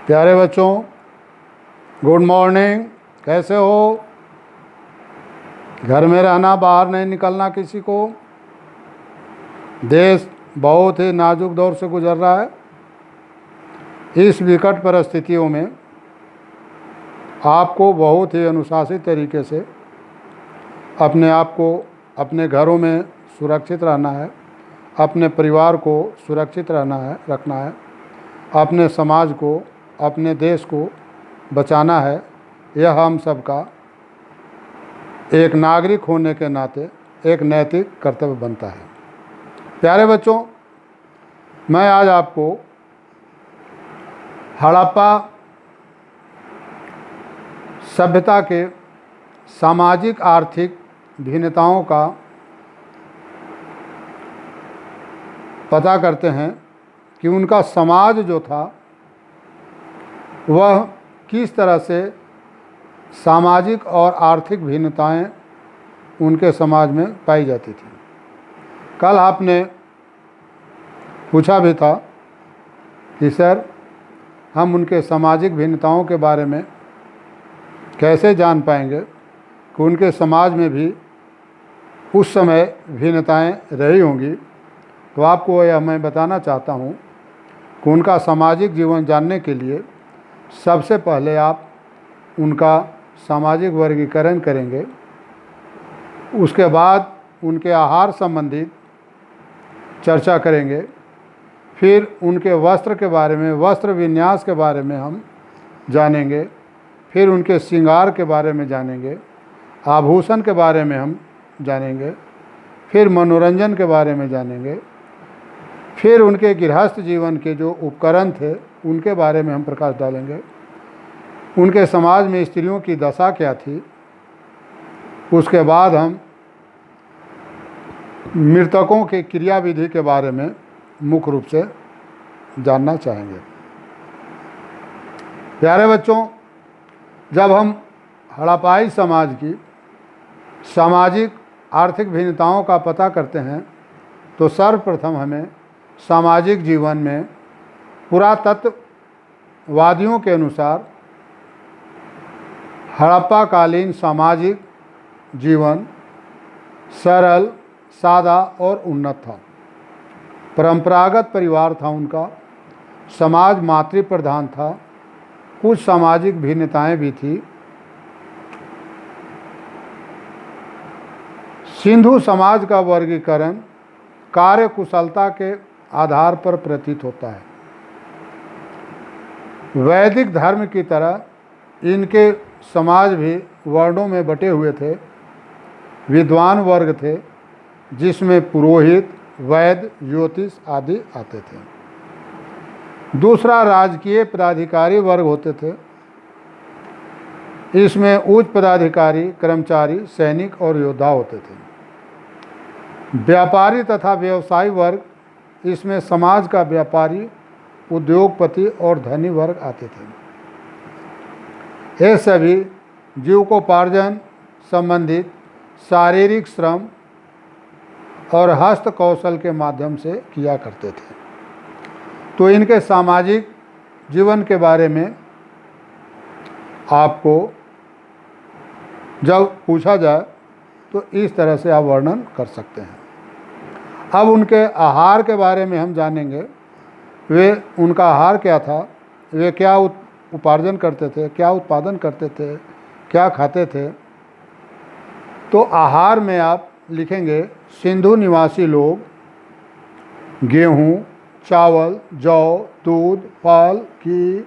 प्यारे बच्चों, good morning. कैसे हो? घर में रहना, बाहर नहीं निकलना किसी को। देश बहुत ही नाजुक दौर से गुजर रहा है। इस विकट परिस्थितियों में आपको बहुत ही अनुशासित तरीके से अपने आप को अपने घरों में सुरक्षित रहना है, अपने परिवार को सुरक्षित रखना है, अपने समाज को, अपने देश को बचाना है। यह हम सबका एक नागरिक होने के नाते एक नैतिक कर्तव्य बनता है। प्यारे बच्चों, मैं आज आपको हड़प्पा सभ्यता के सामाजिक आर्थिक भिन्नताओं का पता करते हैं कि उनका समाज जो था वह किस तरह से सामाजिक और आर्थिक भिन्नताएं उनके समाज में पाई जाती थी। कल आपने पूछा भी था कि सर, हम उनके सामाजिक भिन्नताओं के बारे में कैसे जान पाएंगे कि उनके समाज में भी उस समय भिन्नताएं रही होंगी। तो आपको यह मैं बताना चाहता हूँ कि उनका सामाजिक जीवन जानने के लिए सबसे पहले आप उनका सामाजिक वर्गीकरण करेंगे। उसके बाद उनके आहार संबंधित चर्चा करेंगे। फिर उनके वस्त्र के बारे में, वस्त्र विन्यास के बारे में हम जानेंगे। फिर उनके श्रृंगार के बारे में जानेंगे, आभूषण के बारे में हम जानेंगे। फिर मनोरंजन के बारे में जानेंगे। फिर उनके गृहस्थ जीवन के जो उपकरण थे उनके बारे में हम प्रकाश डालेंगे। उनके समाज में स्त्रियों की दशा क्या थी। उसके बाद हम मृतकों के क्रियाविधि के बारे में मुख्य रूप से जानना चाहेंगे। प्यारे बच्चों, जब हम हड़प्पाई समाज की सामाजिक आर्थिक भिन्नताओं का पता करते हैं तो सर्वप्रथम हमें सामाजिक जीवन में पुरातत्ववादियों के अनुसार हड़प्पा कालीन सामाजिक जीवन सरल, सादा और उन्नत था। परंपरागत परिवार था उनका, समाज मातृ प्रधान था। कुछ सामाजिक भिन्नताएं भी थी। सिंधु समाज का वर्गीकरण कार्य कुशलता के आधार पर प्रतीत होता है। वैदिक धर्म की तरह इनके समाज भी वर्णों में बटे हुए थे। विद्वान वर्ग थे जिसमें पुरोहित, वैद्य, ज्योतिष आदि आते थे। दूसरा राजकीय पदाधिकारी वर्ग होते थे। इसमें उच्च पदाधिकारी, कर्मचारी, सैनिक और योद्धा होते थे। व्यापारी तथा व्यवसायी वर्ग, इसमें समाज का व्यापारी, उद्योगपति और धनी वर्ग आते थे। ये सभी जीविकोपार्जन संबंधित शारीरिक श्रम और हस्त कौशल के माध्यम से किया करते थे। तो इनके सामाजिक जीवन के बारे में आपको जब पूछा जाए तो इस तरह से आप वर्णन कर सकते हैं। अब उनके आहार के बारे में हम जानेंगे। उनका आहार क्या था, वे क्या उपार्जन करते थे, क्या उत्पादन करते थे, क्या खाते थे। तो आहार में आप लिखेंगे सिंधु निवासी लोग गेहूँ, चावल, जौ, दूध, फल, घी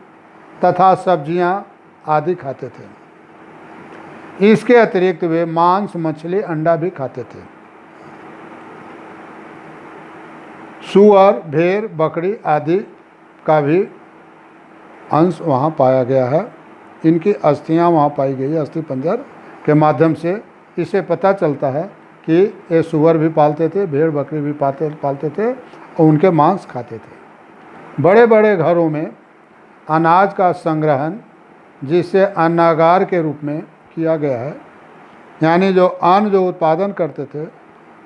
तथा सब्जियां आदि खाते थे। इसके अतिरिक्त वे मांस, मछली, अंडा भी खाते थे। सूअर, भेड़, बकरी आदि का भी अंश वहाँ पाया गया है। इनकी अस्थियाँ वहाँ पाई गई है। अस्थि पंजर के माध्यम से इसे पता चलता है कि ये सूअर भी पालते थे, भेड़ बकरी भी पालते थे और उनके मांस खाते थे। बड़े बड़े घरों में अनाज का संग्रहण, जिसे अन्नागार के रूप में किया गया है, यानी जो अन्न जो उत्पादन करते थे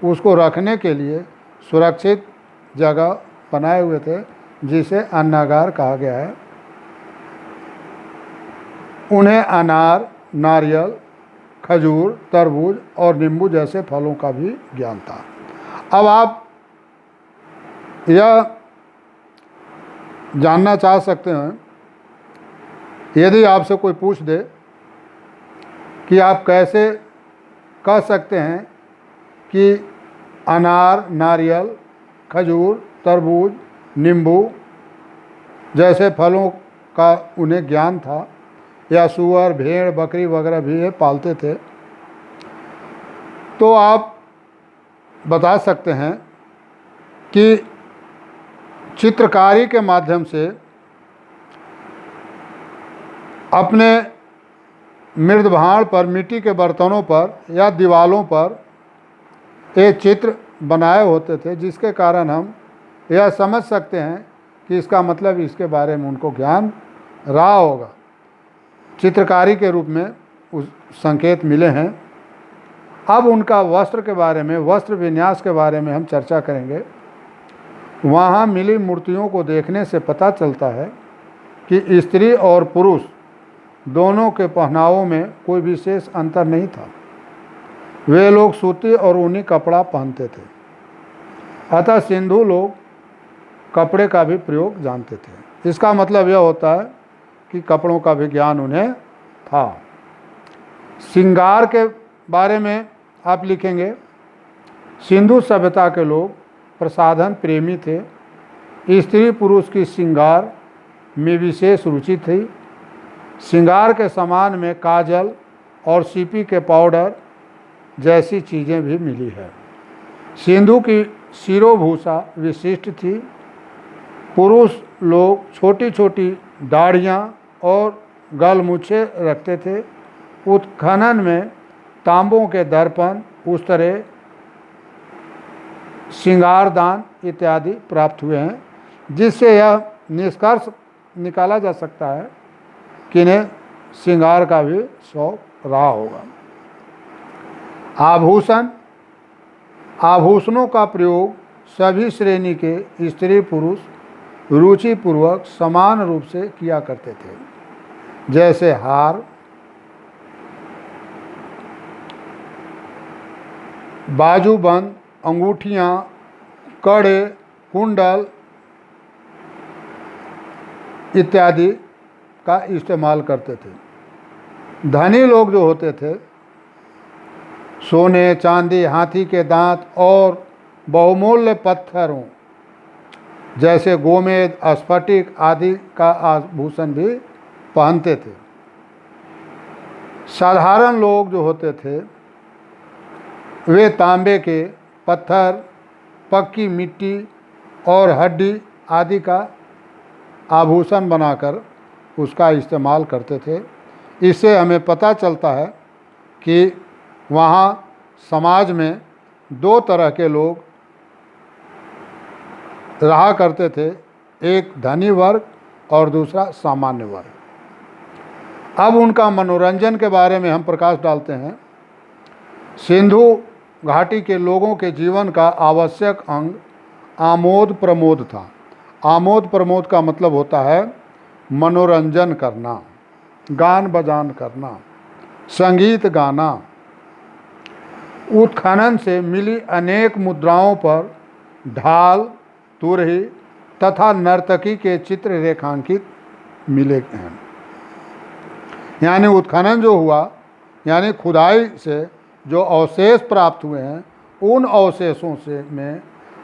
उसको रखने के लिए सुरक्षित जगह बनाए हुए थे, जिसे अन्नागार कहा गया है। उन्हें अनार, नारियल, खजूर, तरबूज और नींबू जैसे फलों का भी ज्ञान था। अब आप यह जानना चाह सकते हैं, यदि आपसे कोई पूछ दे कि आप कैसे कह सकते हैं कि अनार, नारियल, खजूर, तरबूज, नींबू जैसे फलों का उन्हें ज्ञान था, या सूअर, भेड़, बकरी वगैरह भी ये पालते थे, तो आप बता सकते हैं कि चित्रकारी के माध्यम से अपने मृदभाण पर, मिट्टी के बर्तनों पर या दीवालों पर ये चित्र बनाए होते थे, जिसके कारण हम यह समझ सकते हैं कि इसका मतलब इसके बारे में उनको ज्ञान रहा होगा। चित्रकारी के रूप में उस संकेत मिले हैं। अब उनका वस्त्र के बारे में, वस्त्र विन्यास के बारे में हम चर्चा करेंगे। वहाँ मिली मूर्तियों को देखने से पता चलता है कि स्त्री और पुरुष दोनों के पहनावों में कोई विशेष अंतर नहीं था। वे लोग सूती और ऊनी कपड़ा पहनते थे, अतः सिंधु लोग कपड़े का भी प्रयोग जानते थे। इसका मतलब यह होता है कि कपड़ों का भी ज्ञान उन्हें था। श्रृंगार के बारे में आप लिखेंगे, सिंधु सभ्यता के लोग प्रसाधन प्रेमी थे। स्त्री पुरुष की श्रृंगार में विशेष रुचि थी। श्रृंगार के सामान में काजल और सीपी के पाउडर जैसी चीज़ें भी मिली है। सिंधु की शिरोभूषा विशिष्ट थी। पुरुष लोग छोटी छोटी दाढ़ियाँ और गलमुच्छे रखते थे। उत्खनन में तांबों के दर्पण, उस्तरे, श्रृंगारदान इत्यादि प्राप्त हुए हैं, जिससे यह निष्कर्ष निकाला जा सकता है कि इन्हें श्रृंगार का भी शौक रहा होगा। आभूषण, आभूषणों का प्रयोग सभी श्रेणी के स्त्री पुरुष रुचिपूर्वक समान रूप से किया करते थे, जैसे हार, बाजूबंद, अंगूठियाँ, कड़े, कुंडल इत्यादि का इस्तेमाल करते थे। धनी लोग जो होते थे, सोने, चांदी, हाथी के दांत और बहुमूल्य पत्थरों जैसे गोमेद, स्फटिक आदि का आभूषण भी पहनते थे। साधारण लोग जो होते थे, वे तांबे के, पत्थर, पक्की मिट्टी और हड्डी आदि का आभूषण बनाकर उसका इस्तेमाल करते थे। इससे हमें पता चलता है कि वहाँ समाज में दो तरह के लोग रहा करते थे, एक धनी वर्ग और दूसरा सामान्य वर्ग। अब उनका मनोरंजन के बारे में हम प्रकाश डालते हैं। सिंधु घाटी के लोगों के जीवन का आवश्यक अंग आमोद प्रमोद था। आमोद प्रमोद का मतलब होता है मनोरंजन करना, गान बजान करना, संगीत गाना। उत्खनन से मिली अनेक मुद्राओं पर ढाल, तुरही तथा नर्तकी के चित्र रेखांकित मिले हैं। यानी उत्खनन जो हुआ, यानी खुदाई से जो अवशेष प्राप्त हुए हैं, उन अवशेषों से में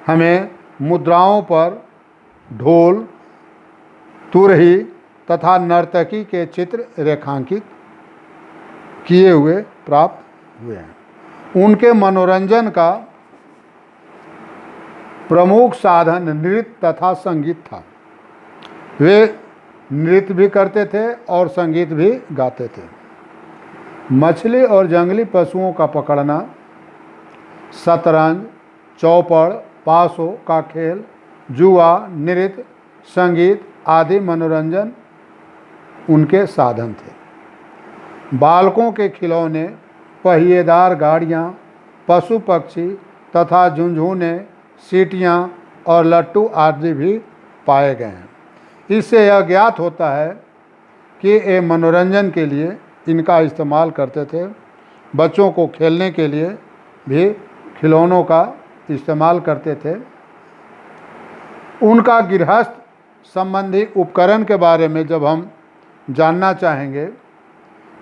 हमें मुद्राओं पर ढोल, तुरही तथा नर्तकी के चित्र रेखांकित किए हुए प्राप्त हुए हैं। उनके मनोरंजन का प्रमुख साधन नृत्य तथा संगीत था। वे नृत्य भी करते थे और संगीत भी गाते थे। मछली और जंगली पशुओं का पकड़ना, शतरंज, चौपड़, पासों का खेल, जुआ, नृत्य, संगीत आदि मनोरंजन उनके साधन थे। बालकों के खिलौने, पहिएदार गाड़ियाँ, पशु पक्षी तथा झुनझुने, सीटियाँ और लट्टू आदि भी पाए गए हैं। इससे यह ज्ञात होता है कि ये मनोरंजन के लिए इनका इस्तेमाल करते थे। बच्चों को खेलने के लिए भी खिलौनों का इस्तेमाल करते थे। उनका गृहस्थ संबंधी उपकरण के बारे में जब हम जानना चाहेंगे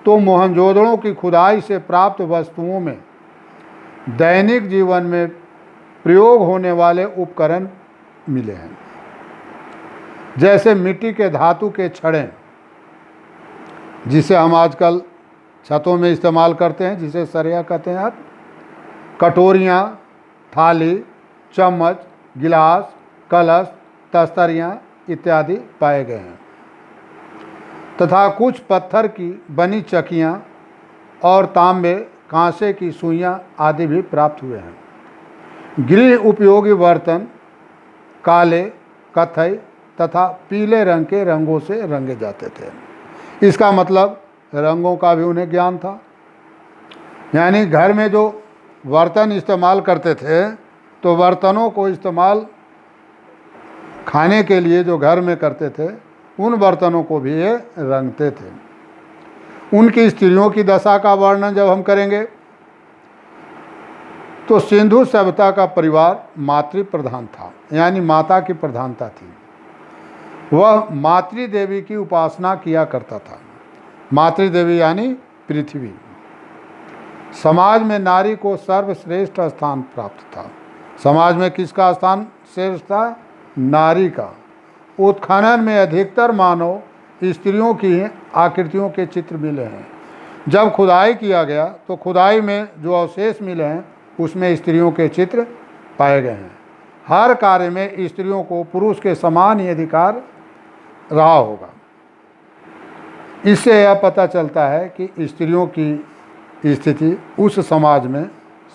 तो मोहनजोदड़ो की खुदाई से प्राप्त वस्तुओं में दैनिक जीवन में प्रयोग होने वाले उपकरण मिले हैं, जैसे मिट्टी के धातु के छड़े, जिसे हम आजकल छतों में इस्तेमाल करते हैं, जिसे सरिया कहते हैं आप, कटोरियाँ, थाली, चम्मच, गिलास, कलश, तस्तरियाँ इत्यादि पाए गए हैं तथा कुछ पत्थर की बनी चकियाँ और तांबे, कांसे की सुइयाँ आदि भी प्राप्त हुए हैं। गृह उपयोगी बर्तन काले, कथई तथा पीले रंग के रंगों से रंगे जाते थे। इसका मतलब रंगों का भी उन्हें ज्ञान था। यानी घर में जो बर्तन इस्तेमाल करते थे तो बर्तनों को इस्तेमाल खाने के लिए जो घर में करते थे उन बर्तनों को भी ये रंगते थे। उनकी स्त्रियों की दशा का वर्णन जब हम करेंगे तो सिंधु सभ्यता का परिवार मातृ प्रधान था, यानी माता की प्रधानता थी। वह मातृ देवी की उपासना किया करता था। मातृ देवी यानी पृथ्वी। समाज में नारी को सर्वश्रेष्ठ स्थान प्राप्त था। समाज में किसका स्थान श्रेष्ठ था? नारी का। उत्खनन में अधिकतर मानव स्त्रियों की आकृतियों के चित्र मिले हैं। जब खुदाई किया गया तो खुदाई में जो अवशेष मिले हैं उसमें स्त्रियों के चित्र पाए गए हैं। हर कार्य में स्त्रियों को पुरुष के समान ही अधिकार रहा होगा। इससे यह पता चलता है कि स्त्रियों की स्थिति उस समाज में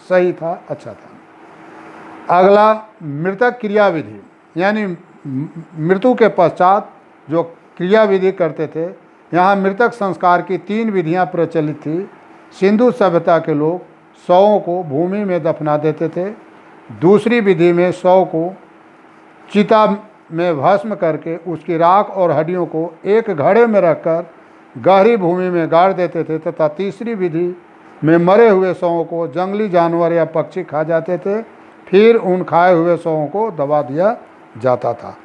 सही था, अच्छा था। अगला मृतक क्रिया विधि, यानी मृत्यु के पश्चात जो क्रिया विधि करते थे। यहाँ मृतक संस्कार की 3 विधियाँ प्रचलित थी। सिंधु सभ्यता के लोग शवों को भूमि में दफना देते थे। दूसरी विधि में शव को चिता में भस्म करके उसकी राख और हड्डियों को एक घड़े में रखकर गहरी भूमि में गाड़ देते थे, तथा तीसरी विधि में मरे हुए शवों को जंगली जानवर या पक्षी खा जाते थे। फिर उन खाए हुए शवों को दबा दिया जाता था।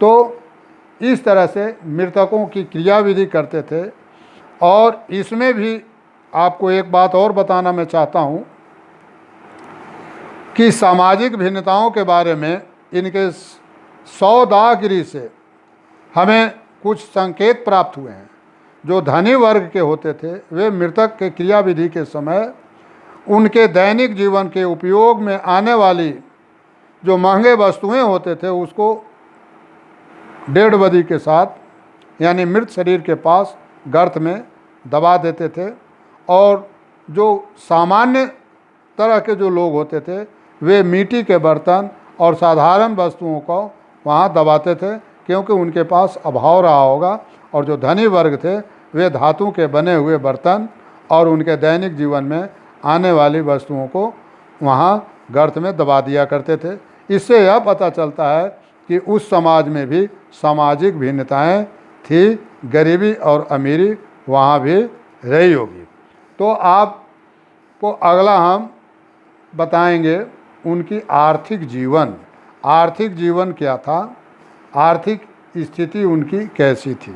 तो इस तरह से मृतकों की क्रिया विधि करते थे। और इसमें भी आपको एक बात और बताना मैं चाहता हूँ कि सामाजिक भिन्नताओं के बारे में इनके सौदागरी से हमें कुछ संकेत प्राप्त हुए हैं। जो धनी वर्ग के होते थे वे मृतक के क्रिया विधि के समय उनके दैनिक जीवन के उपयोग में आने वाली जो महंगे वस्तुएं होते थे उसको डेड बॉडी के साथ यानी मृत शरीर के पास गर्त में दबा देते थे। और जो सामान्य तरह के जो लोग होते थे वे मिट्टी के बर्तन और साधारण वस्तुओं को वहाँ दबाते थे, क्योंकि उनके पास अभाव रहा होगा। और जो धनी वर्ग थे वे धातु के बने हुए बर्तन और उनके दैनिक जीवन में आने वाली वस्तुओं को वहाँ गर्त में दबा दिया करते थे। इससे यह पता चलता है कि उस समाज में भी सामाजिक भिन्नताएं थी, गरीबी और अमीरी वहाँ भी रही होगी। तो आपको अगला हम बताएंगे उनकी आर्थिक जीवन। आर्थिक जीवन क्या था, आर्थिक स्थिति उनकी कैसी थी।